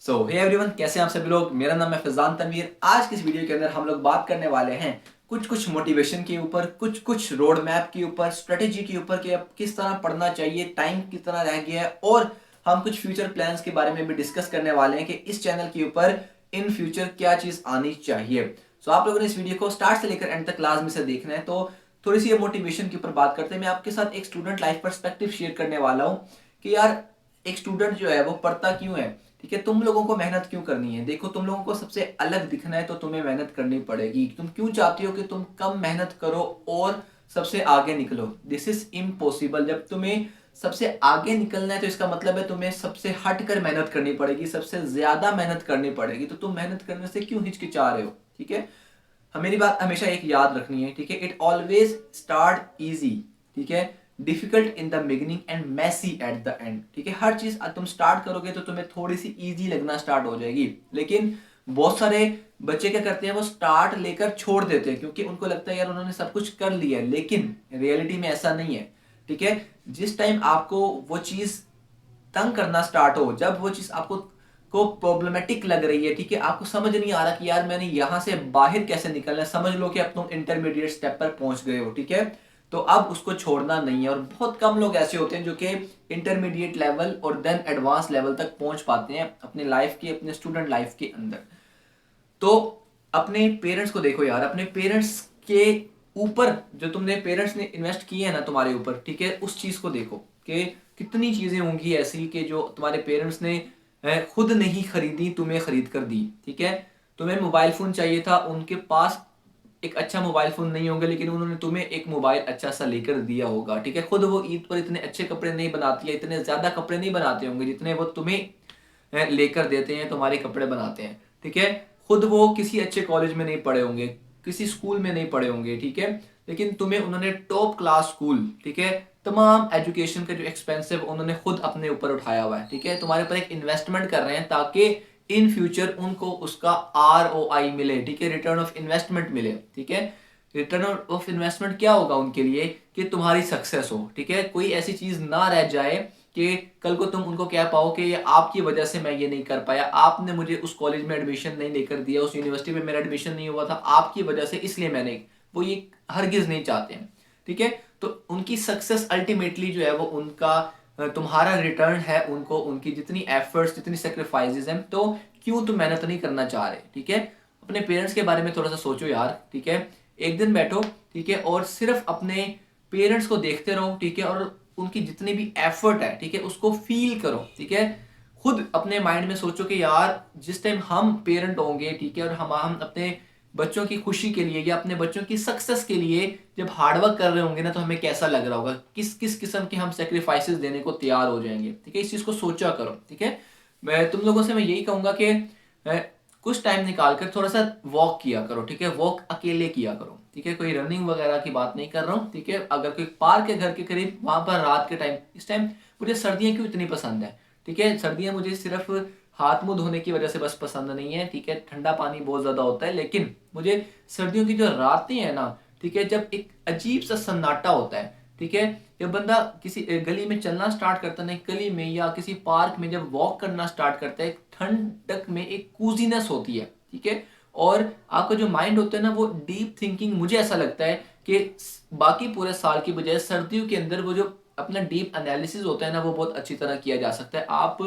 Hey everyone, कैसे हैं आप सभी लोग। मेरा नाम है फैजान तनवीर। आज की इस वीडियो के अंदर हम लोग बात करने वाले हैं कुछ कुछ मोटिवेशन के ऊपर, कुछ कुछ रोड मैप के ऊपर, स्ट्रेटेजी के ऊपर कि अब किस तरह पढ़ना चाहिए, टाइम किस तरह रह गया है, और हम कुछ फ्यूचर प्लान्स के बारे में भी डिस्कस करने वाले हैं कि इस चैनल के ऊपर इन फ्यूचर क्या चीज़ आनी चाहिए। सो आप लोगों ने इस वीडियो को स्टार्ट से लेकर एंड तक क्लास में से देखना है। तो थोड़ी सी मोटिवेशन के ऊपर बात करते हैं। मैं आपके साथ एक स्टूडेंट लाइफ पर्सपेक्टिव शेयर करने वाला हूँ कि यार एक स्टूडेंट जो है वो पढ़ता क्यों है। ठीक है, तुम लोगों को मेहनत क्यों करनी है। देखो, तुम लोगों को सबसे अलग दिखना है तो तुम्हें मेहनत करनी पड़ेगी। तुम क्यों चाहती हो कि तुम कम मेहनत करो और सबसे आगे निकलो। This is impossible. जब तुम्हें सबसे आगे निकलना है तो इसका मतलब है तुम्हें सबसे हट कर मेहनत करनी पड़ेगी, सबसे ज्यादा मेहनत करनी पड़ेगी। तो तुम मेहनत करने से क्यों हिचकिचा रहे हो। ठीक है, मेरी बात हमेशा एक याद रखनी है। ठीक है, इट ऑलवेज स्टार्ट इजी। ठीक है, difficult in the beginning and messy at the end. ठीक है, हर चीज तुम स्टार्ट करोगे तो तुम्हें थोड़ी सी इजी लगना स्टार्ट हो जाएगी। लेकिन बहुत सारे बच्चे क्या करते हैं, वो स्टार्ट लेकर छोड़ देते हैं क्योंकि उनको लगता है यार उन्होंने सब कुछ कर लिया है। लेकिन रियलिटी में ऐसा नहीं है। ठीक है, जिस टाइम आपको वो चीज तंग करना स्टार्ट हो, जब वो चीज आपको प्रॉब्लमेटिक लग रही है, ठीक है, आपको समझ नहीं आ रहा कि यार मैंने यहां से बाहर कैसे निकलना है, समझ लो कि अब तुम इंटरमीडिएट स्टेप पर पहुंच गए हो। ठीक है, तो अब उसको छोड़ना नहीं है। और बहुत कम लोग ऐसे होते हैं जो कि इंटरमीडिएट लेवल और देन एडवांस लेवल तक पहुंच पाते हैं अपने लाइफ की, अपने स्टूडेंट लाइफ के अंदर। तो अपने पेरेंट्स को देखो यार, अपने पेरेंट्स के ऊपर जो तुमने पेरेंट्स ने इन्वेस्ट किए हैं ना तुम्हारे ऊपर, ठीक है, उस चीज को देखो कि कितनी चीजें होंगी ऐसी कि जो तुम्हारे पेरेंट्स ने खुद नहीं खरीदी, तुम्हें खरीद कर दी। ठीक है, तुम्हें मोबाइल फोन चाहिए था, उनके पास एक अच्छा मोबाइल फोन नहीं होगा, लेकिन उन्होंने तुम्हें एक मोबाइल अच्छा सा लेकर दिया होगा। ठीक है, खुद वो ईद पर इतने अच्छे कपड़े नहीं बनाती है, इतने ज्यादा कपड़े नहीं बनाते होंगे जितने वो तुम्हें लेकर देते हैं, तुम्हारे कपड़े बनाते हैं। ठीक है, खुद वो किसी अच्छे कॉलेज में नहीं पढ़े होंगे, किसी स्कूल में नहीं पढ़े होंगे। ठीक है, लेकिन तुम्हें उन्होंने टॉप क्लास स्कूल, ठीक है, तमाम एजुकेशन का जो एक्सपेंस है उन्होंने खुद अपने ऊपर उठाया हुआ है। ठीक है, तुम्हारे ऊपर एक इन्वेस्टमेंट कर रहे हैं ताकि इन फ्यूचर उनको उसका ROI मिले। ठीक है, रिटर्न ऑफ इन्वेस्टमेंट मिले। ठीक है, रिटर्न ऑफ इन्वेस्टमेंट क्या होगा उनके लिए कि तुम्हारी सक्सेस हो। ठीक है, कोई ऐसी चीज ना रह जाए कि कल को तुम उनको कह पाओ कि ये आपकी वजह से मैं ये नहीं कर पाया, आपने मुझे उस कॉलेज में एडमिशन नहीं लेकर दिया, उस यूनिवर्सिटी में मेरा एडमिशन नहीं हुआ था आपकी वजह से, इसलिए मैंने, वो ये हरगिज नहीं चाहते हैं। ठीक है, तो उनकी सक्सेस अल्टीमेटली जो है वो उनका तुम्हारा रिटर्न है उनको, उनकी जितनी एफर्ट्स, जितनी सेक्रीफाइसेस हैं। तो क्यों तुम मेहनत नहीं करना चाह रहे। ठीक है, अपने पेरेंट्स के बारे में थोड़ा सा सोचो यार। ठीक है, एक दिन बैठो, ठीक है, और सिर्फ अपने पेरेंट्स को देखते रहो। ठीक है, और उनकी जितनी भी एफर्ट है, ठीक है, उसको फील करो। ठीक है, खुद अपने माइंड में सोचो कि यार जिस टाइम हम पेरेंट होंगे, ठीक है, और हम अपने बच्चों की खुशी के लिए या अपने बच्चों की सक्सेस के लिए जब हार्डवर्क कर रहे होंगे ना, तो हमें कैसा लग रहा होगा, किस किस किस्म के हम सेक्रीफाइसेस देने को तैयार हो जाएंगे। ठीक है, इस चीज को सोचा करो। ठीक है, मैं तुम लोगों से मैं यही कहूंगा कि कुछ टाइम निकाल कर थोड़ा सा वॉक किया करो। ठीक है, वॉक अकेले किया करो। ठीक है, कोई रनिंग वगैरह की बात नहीं कर रहा हूँ। ठीक है, अगर कोई पार्क है घर के करीब, वहां पर रात के टाइम, इस टाइम मुझे सर्दियां क्यों इतनी पसंद है। ठीक है, सर्दियां मुझे सिर्फ हाथ मुंह धोने की वजह से बस पसंद नहीं है। ठीक है, ठंडा पानी बहुत ज्यादा होता है, लेकिन मुझे सर्दियों की जो रातें हैं ना, ठीक है, जब एक अजीब सा सन्नाटा होता है, ठीक है, जब बंदा किसी गली में चलना स्टार्ट करता है ना, गली में या किसी पार्क में जब वॉक करना स्टार्ट करता है, ठंडक में एक कूजीनेस होती है। ठीक है, और आपका जो माइंड होता है ना, वो डीप थिंकिंग, मुझे ऐसा लगता है कि बाकी पूरे साल की बजाय सर्दियों के अंदर वो जो अपना डीप एनालिसिस होता है ना, वो बहुत अच्छी तरह किया जा सकता है। आप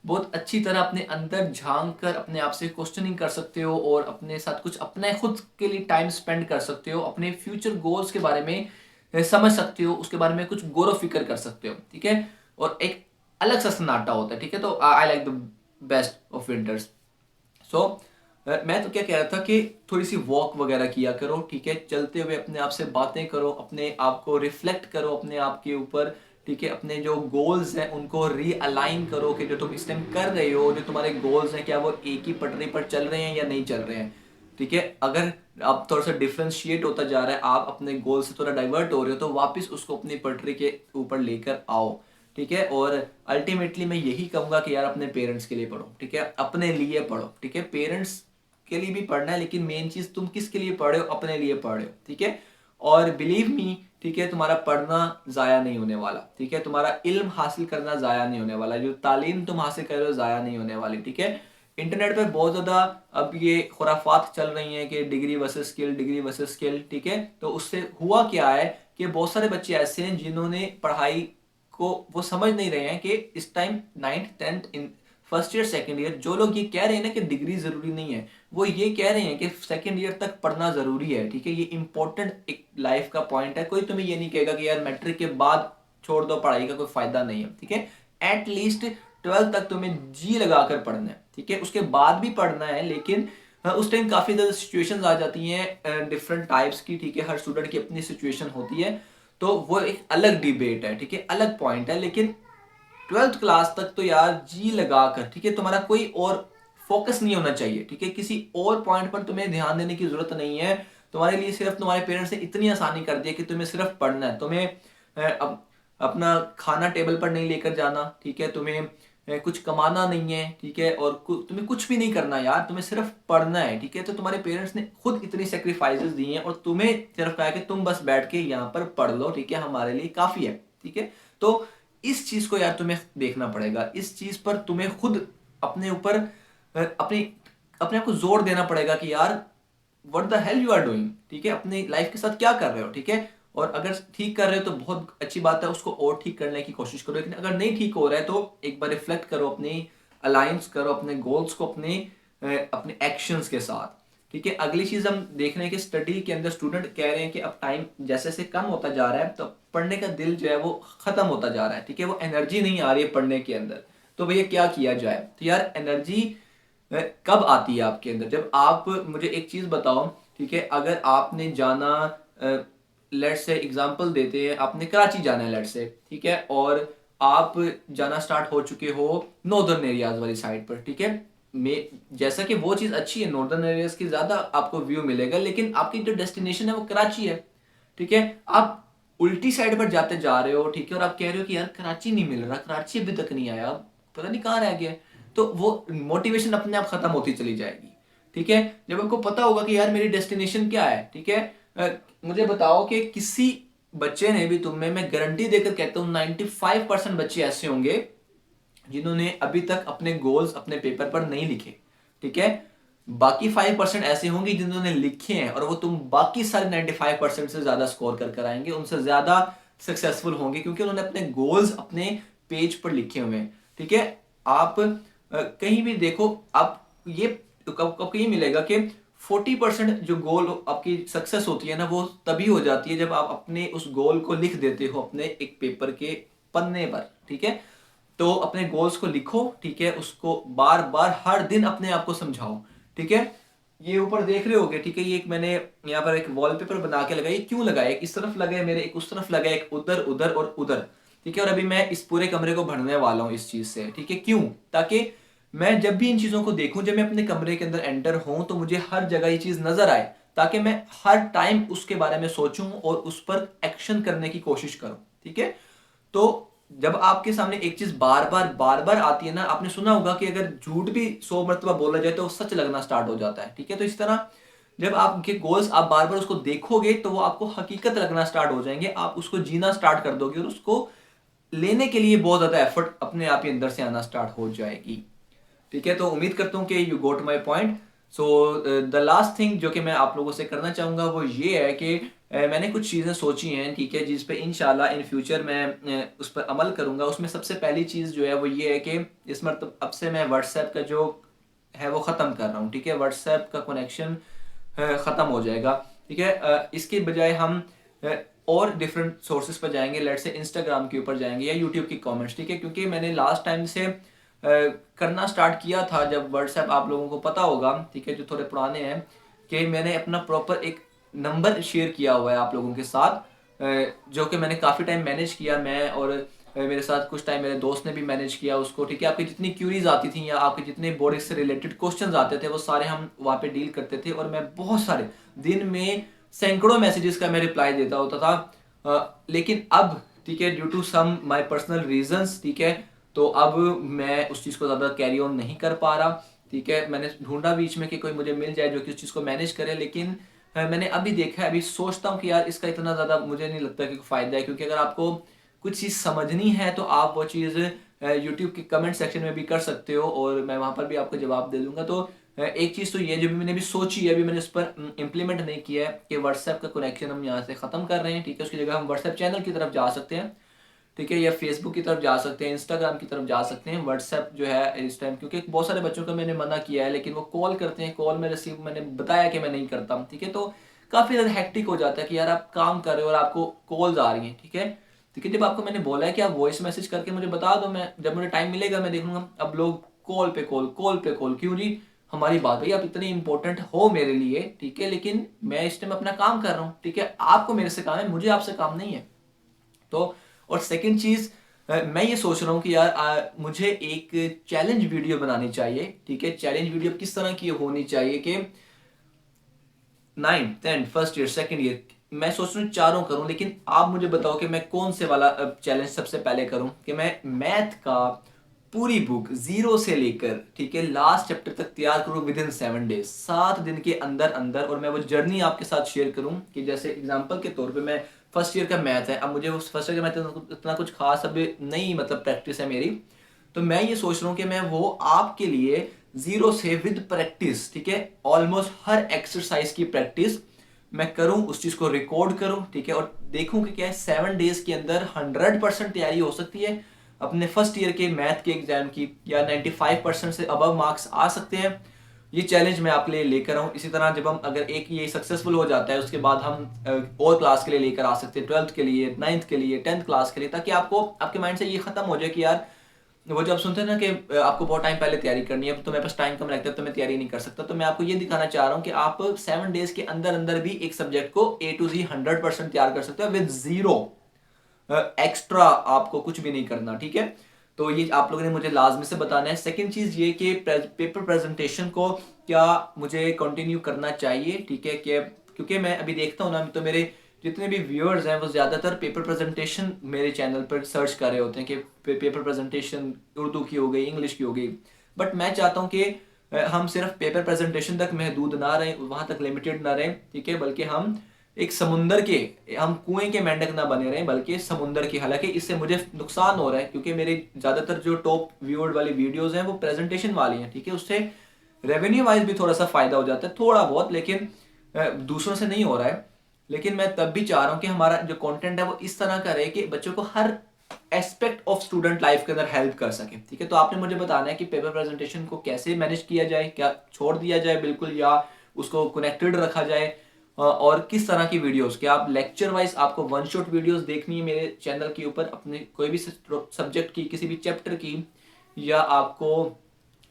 बहुत अच्छी तरह अपने अंदर झांक कर अपने आप से क्वेश्चनिंग कर सकते हो और अपने साथ कुछ अपने खुद के लिए टाइम स्पेंड कर सकते हो, अपने फ्यूचर गोल्स के बारे में समझ सकते हो, उसके बारे में कुछ गौर फिक्र कर सकते हो। ठीक है, और एक अलग सा सन्नाटा होता है। ठीक है, तो I like the best of winters. So मैं तो क्या कह रहा था कि थोड़ी सी वॉक वगैरह किया करो। ठीक है, चलते हुए अपने आप से बातें करो, अपने आप को रिफ्लेक्ट करो अपने आप के ऊपर। ठीक है, अपने जो गोल्स हैं उनको रीअलाइन करो कि जो तुम इस टाइम कर रहे हो, जो तुम्हारे गोल्स हैं, क्या वो एक ही पटरी पर चल रहे हैं या नहीं चल रहे हैं। ठीक है, अगर अब थोड़ा सा डिफ्रेंशिएट होता जा रहा है, आप अपने गोल से थोड़ा डाइवर्ट हो रहे हो, तो वापस उसको अपनी पटरी के ऊपर लेकर आओ। ठीक है, और अल्टीमेटली मैं यही कहूंगा कि यार अपने पेरेंट्स के लिए पढ़ो। ठीक है, अपने लिए पढ़ो। ठीक है, पेरेंट्स के लिए भी पढ़ना है, लेकिन मेन चीज तुम किसके लिए पढ़ रहे हो, अपने लिए पढ़ रहे हो। ठीक है, और बिलीव मी, ठीक है, तुम्हारा पढ़ना जाया नहीं होने वाला। ठीक है, तुम्हारा इल्म हासिल करना जाया नहीं होने वाला, जो तालीम तुम हासिल कर रहे हो जाया नहीं होने वाली। ठीक है, इंटरनेट पे बहुत ज़्यादा अब ये खुराफात चल रही हैं कि degree versus skill, degree versus skill, ठीक है। तो उससे हुआ क्या है कि बहुत सारे बच्चे ऐसे हैं जिन्होंने पढ़ाई को वो समझ नहीं रहे हैं कि इस time 9th 10th in first year second year जो लोग ये कह रहे हैं ना कि डिग्री ज़रूरी नहीं है, वो ये कह रहे हैं कि सेकंड ईयर तक पढ़ना ज़रूरी है, ठीक है। ये इंपॉर्टेंट एक लाइफ का पॉइंट है। कोई तुम्हें ये नहीं कहेगा कि यार मैट्रिक के बाद छोड़ दो, पढ़ाई का कोई फ़ायदा नहीं है, ठीक है। एटलीस्ट 12th तक तुम्हें जी लगा कर पढ़ना है, ठीक है। उसके बाद भी पढ़ना है, लेकिन उस टाइम काफ़ी ज़्यादा सिचुएशंस आ जाती हैं डिफरेंट टाइप्स की, ठीक है। हर स्टूडेंट की अपनी सिचुएशन होती है, तो वो एक अलग डिबेट है, ठीक है, अलग पॉइंट है। लेकिन 12th क्लास तक तो यार जी लगाकर, ठीक है, तुम्हारा कोई और फोकस नहीं होना चाहिए, ठीक है। किसी और पॉइंट पर तुम्हें ध्यान देने की जरूरत नहीं है। तुम्हारे लिए सिर्फ तुम्हारे पेरेंट्स ने इतनी आसानी कर दी है कि तुम्हें सिर्फ पढ़ना है। तुम्हें अब अपना खाना टेबल पर नहीं लेकर जाना, ठीक है। तुम्हें कुछ कमाना नहीं है, ठीक है, और तुम्हें कुछ भी नहीं करना यार, तुम्हें सिर्फ पढ़ना है, ठीक है। तो तुम्हारे पेरेंट्स ने खुद इतनी सेक्रीफाइसेस दी हैं और तुम्हें सिर्फ कहा कि तुम बस बैठ के यहाँ पर पढ़ लो, ठीक है, हमारे लिए काफ़ी है, ठीक है। तो इस चीज़ को यार तुम्हें देखना पड़ेगा। इस चीज़ पर तुम्हें खुद अपने ऊपर अपनी अपने आप को जोर देना पड़ेगा कि यार what the hell you are doing, ठीक है, अपनी लाइफ के साथ क्या कर रहे हो, ठीक है। और अगर ठीक कर रहे हो तो बहुत अच्छी बात है, उसको और ठीक करने की कोशिश करो। लेकिन अगर नहीं ठीक हो रहा है तो एक बार रिफ्लेक्ट करो, अपनी अलाइंस करो अपने गोल्स को अपने एक्शंस के साथ, ठीक है। अगली चीज हम देख रहे हैं कि स्टडी के अंदर स्टूडेंट कह रहे हैं कि अब टाइम जैसे से कम होता जा रहा है तो पढ़ने का दिल जो है वो खत्म होता जा रहा है, ठीक है, वो एनर्जी नहीं आ रही है पढ़ने के अंदर। तो भैया क्या किया जाए? तो यार एनर्जी कब आती है आपके अंदर? जब आप मुझे एक चीज बताओ, ठीक है, अगर आपने जाना, लेट से एग्जांपल देते हैं, आपने कराची जाना है लेट से, ठीक है, और आप जाना स्टार्ट हो चुके हो नॉर्दर्न एरियाज वाली साइड पर, ठीक है। जैसा कि वो चीज़ अच्छी है, नॉर्दर्न एरियाज की ज़्यादा आपको व्यू मिलेगा, लेकिन आपकी जो डेस्टिनेशन है वो कराची है, ठीक है। आप उल्टी साइड पर जाते जा रहे हो, ठीक है, और आप कह रहे हो कि यार कराची नहीं मिल रहा, कराची अभी तक नहीं आया, पता नहीं कहाँ रह गया। तो वो मोटिवेशन अपने आप खत्म होती चली जाएगी, ठीक है। जब आपको पता होगा कि यार मेरी डेस्टिनेशन क्या है, ठीक है। मुझे बताओ कि किसी बच्चे ने भी, तुम्हें मैं गारंटी देकर कहता हूँ 95% बच्चे ऐसे होंगे जिन्होंने अभी तक अपने गोल्स अपने पेपर पर नहीं लिखे, ठीक है। बाकी 5% ऐसे होंगे जिन्होंने लिखे हैं और वो तुम बाकी सारे 95% से ज्यादा स्कोर कर आएंगे, उनसे ज्यादा सक्सेसफुल होंगे, क्योंकि उन्होंने अपने गोल्स अपने पेज पर लिखे हुए हैं, ठीक है। आप कहीं भी देखो, आप ये आपको ये मिलेगा कि 40% जो गोल आपकी सक्सेस होती है ना, वो तभी हो जाती है जब आप अपने उस गोल को लिख देते हो अपने एक पेपर के पन्ने पर, ठीक है। तो अपने गोल्स को लिखो, ठीक है, उसको बार बार हर दिन अपने आप को समझाओ, ठीक है। ये ऊपर देख रहे होगे, ठीक है, ये एक मैंने यहाँ पर एक वॉलपेपर बना के लगाई। क्यों लगाया? एक इस तरफ लगा है मेरे, एक उस तरफ लगा है, एक उधर उधर और उधर, ठीक है। और अभी मैं इस पूरे कमरे को भरने वाला हूँ इस चीज से, ठीक है। क्यों? ताकि मैं जब भी इन चीजों को देखूं, जब मैं अपने कमरे के अंदर एंटर हूं, तो मुझे हर जगह ये चीज नजर आए, ताकि मैं हर टाइम उसके बारे में सोचूं और उस पर एक्शन करने की कोशिश करूं, ठीक है। तो जब आपके सामने एक चीज बार बार आती है ना, आपने सुना होगा कि अगर झूठ भी 100 मरतबा बोला जाए तो सच लगना स्टार्ट हो जाता है, ठीक है। तो इस तरह जब आपके गोल्स आप बार बार उसको देखोगे तो वो आपको हकीकत लगना स्टार्ट हो जाएंगे, आप उसको जीना स्टार्ट कर दोगे और उसको लेने के लिए बहुत ज्यादा एफर्ट अपने आप ही अंदर से आना स्टार्ट हो जाएगी, ठीक है। तो उम्मीद करता हूँ कि you got my point. So the last thing जो कि मैं आप लोगों से करना चाहूंगा वो ये है कि मैंने कुछ चीज़ें सोची हैं, ठीक है, जिस पे इंशाल्लाह इन फ्यूचर मैं उस पर अमल करूंगा। उसमें सबसे पहली चीज़ जो है वो ये है कि इस मतलब अब से मैं व्हाट्सएप का जो है वो ख़त्म कर रहा हूँ, ठीक है। व्हाट्सएप का कनेक्शन ख़त्म हो जाएगा, ठीक है। इसके बजाय हम और डिफरेंट सोर्सेज पर जाएंगे, लेट से इंस्टाग्राम के ऊपर जाएंगे या यूट्यूब की कमेंट्स, ठीक है। क्योंकि मैंने लास्ट टाइम से करना स्टार्ट किया था जब व्हाट्सएप, आप लोगों को पता होगा, ठीक है, जो थोड़े पुराने हैं, कि मैंने अपना प्रॉपर एक नंबर शेयर किया हुआ है आप लोगों के साथ, जो कि मैंने काफ़ी टाइम मैनेज किया, मैं और मेरे साथ कुछ टाइम मेरे दोस्त ने भी मैनेज किया उसको, ठीक है। आपकी जितनी क्यूरीज आती थी या आपके जितने बॉडी से रिलेटेड क्वेश्चंस आते थे वो सारे हम वहाँ पे डील करते थे, और मैं बहुत सारे दिन में सैकड़ों मैसेजेस का मैं रिप्लाई देता होता था। लेकिन अब, ठीक है, due to some my personal reasons, ठीक है, तो अब मैं उस चीज़ को ज़्यादा कैरी ऑन नहीं कर पा रहा, ठीक है। मैंने ढूंढा बीच में कि कोई मुझे मिल जाए जो कि उस चीज़ को मैनेज करे, लेकिन मैंने अभी देखा है, अभी सोचता हूँ कि यार इसका इतना ज़्यादा मुझे नहीं लगता कि फ़ायदा है, क्योंकि अगर आपको कुछ चीज़ समझनी है तो आप वो चीज़ यूट्यूब के कमेंट सेक्शन में भी कर सकते हो और मैं वहाँ पर भी आपको जवाब दे दूंगा। तो एक चीज़ तो ये जो भी मैंने भी सोची है, अभी मैंने उस पर इम्प्लीमेंट नहीं किया है कि व्हाट्सएप का कनेक्शन हम यहाँ से ख़त्म कर रहे हैं, ठीक है। उसकी जगह हम व्हाट्सएप चैनल की तरफ जा सकते हैं, ठीक है, या फेसबुक की तरफ जा सकते हैं, इंस्टाग्राम की तरफ जा सकते हैं। व्हाट्सएप जो है इस टाइम, क्योंकि बहुत सारे बच्चों को मैंने मना किया है लेकिन वो कॉल करते हैं, कॉल में रिसीव मैंने बताया कि मैं नहीं करता, ठीक है। तो काफ़ी ज़्यादा हेक्टिक हो जाता है कि यार आप काम कर रहे हो और आपको कॉल्स आ रही हैं, ठीक है। ठीक है, जब आपको मैंने बोला है कि आप वॉइस मैसेज करके मुझे बता दो, मैं जब मुझे टाइम मिलेगा मैं देख लूंगा। अब लोग कॉल पे कॉल, कॉल पे कॉल, क्यों जी? हमारी बात भाई, आप इतने इंपॉर्टेंट हो मेरे लिए, ठीक है, लेकिन मैं इस टाइम अपना काम कर रहा हूँ, ठीक है। आपको मेरे से काम है, मुझे आपसे काम नहीं है। तो और सेकंड चीज, मैं ये सोच रहा हूँ कि यार मुझे एक चैलेंज वीडियो बनानी चाहिए, ठीक है। चैलेंज वीडियो किस तरह की होनी चाहिए कि 9th 10th first year second year, मैं सोच रहा हूँ चारों करूं, लेकिन आप मुझे बताओ कि मैं कौन से वाला चैलेंज सबसे पहले करूं कि मैं मैथ का पूरी बुक जीरो से लेकर, ठीक है, लास्ट चैप्टर तक तैयार करूं विद इन 7 डेज, 7 दिन के अंदर अंदर। और मैं वो जर्नी आपके साथ शेयर करूं कि जैसे एग्जांपल के तौर पे मैं फर्स्ट ईयर का मैथ है, अब मुझे उस फर्स्ट ईयर का मैथ इतना कुछ खास अब नहीं मतलब प्रैक्टिस है मेरी, तो मैं ये सोच रहा हूँ कि मैं वो आपके लिए जीरो से विद प्रैक्टिस, ठीक है, ऑलमोस्ट हर एक्सरसाइज की प्रैक्टिस मैं करूं, उस चीज को रिकॉर्ड करूं, ठीक है, और देखूं कि क्या है 7 डेज के अंदर 100% तैयारी हो सकती है अपने फर्स्ट ईयर के मैथ के एग्जाम की, या 95% से अबव मार्क्स आ सकते हैं। ये चैलेंज मैं आपके लिए लेकर आऊँ। इसी तरह जब हम अगर एक ये सक्सेसफुल हो जाता है, उसके बाद हम और क्लास के लिए लेकर आ सकते हैं, 12th के लिए, 9th के लिए, 10th क्लास के लिए, ताकि आपको आपके माइंड से ये खत्म हो जाए कि यार वो जब सुनते हैं ना कि आपको बहुत टाइम पहले तैयारी करनी है, तो मेरे पास टाइम कम लगता है तो मैं तैयारी नहीं कर सकता। तो मैं आपको ये दिखाना चाह रहा हूँ कि आप 7 डेज के अंदर अंदर भी एक सब्जेक्ट को A to Z 100% तैयार कर सकते हो विद जीरो एक्स्ट्रा, आपको कुछ भी नहीं करना, ठीक है। तो ये आप लोगों ने मुझे लाजमी से बताना है। सेकंड चीज ये कि पेपर प्रेजेंटेशन को क्या मुझे कंटिन्यू करना चाहिए, ठीक है, कि क्योंकि मैं अभी देखता हूँ ना, तो मेरे जितने भी व्यूअर्स हैं वो ज्यादातर पेपर प्रेजेंटेशन मेरे चैनल पर सर्च कर रहे होते हैं कि पेपर प्रेजेंटेशन उर्दू की हो गई, इंग्लिश की हो गई। बट मैं चाहता हूँ कि हम सिर्फ पेपर प्रेजेंटेशन तक महदूद ना रहें, वहां तक लिमिटेड ना रहें, ठीक है, बल्कि हम एक समुंदर के, हम कुएं के मेंढक ना बने रहे बल्कि समुंदर की। हालांकि इससे मुझे नुकसान हो रहा है क्योंकि मेरे ज्यादातर जो टॉप व्यूअर्ड वाली वीडियोस हैं वो प्रेजेंटेशन वाली हैं, ठीक है। उससे रेवेन्यू वाइज भी थोड़ा सा फायदा हो जाता है, थोड़ा बहुत, लेकिन दूसरों से नहीं हो रहा है। लेकिन मैं तब भी चाह रहा हूँ कि हमारा जो कंटेंट है वो इस तरह का रहे कि बच्चों को हर एस्पेक्ट ऑफ स्टूडेंट लाइफ के अंदर हेल्प कर सके, ठीक है। तो आपने मुझे बताना है कि पेपर प्रेजेंटेशन को कैसे मैनेज किया जाए, क्या छोड़ दिया जाए बिल्कुल या उसको कनेक्टेड रखा जाए, और किस तरह की वीडियोस, क्या आप लेक्चर वाइज आपको वन शॉट वीडियोस देखनी है मेरे चैनल के ऊपर अपने कोई भी सब्जेक्ट की, किसी भी चैप्टर की, या आपको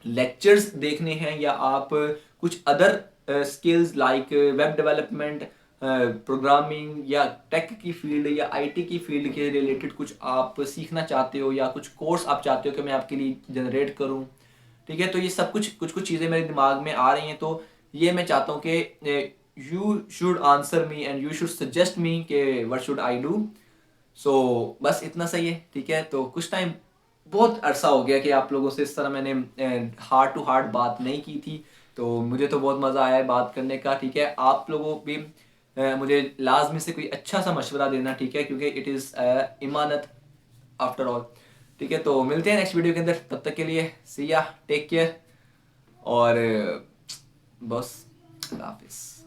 लेक्चर्स देखने हैं, या आप कुछ other skills like web development, programming या टेक की फील्ड या आईटी की फील्ड के रिलेटेड कुछ आप सीखना चाहते हो, या कुछ कोर्स आप चाहते हो कि मैं आपके लिए जनरेट करूं, ठीक है। तो ये सब कुछ कुछ कुछ चीज़ें मेरे दिमाग में आ रही हैं, तो ये मैं चाहता हूँ कि you should answer me and you should suggest me कि व्हाट शुड आई डू। सो बस इतना सही है, ठीक है। तो कुछ टाइम, बहुत अरसा हो गया कि आप लोगों से इस तरह मैंने हार्ट टू हार्ट बात नहीं की थी, तो मुझे तो बहुत मज़ा आया है बात करने का, ठीक है। आप लोगों भी मुझे लाजमी से कोई अच्छा सा मशवरा देना, ठीक है, क्योंकि इट इज़ इमानत आफ्टर ऑल, ठीक है। तो मिलते हैं नेक्स्ट वीडियो के अंदर, तब तक के लिए सी या, टेक केयर, और बस, अल्लाह हाफिज़।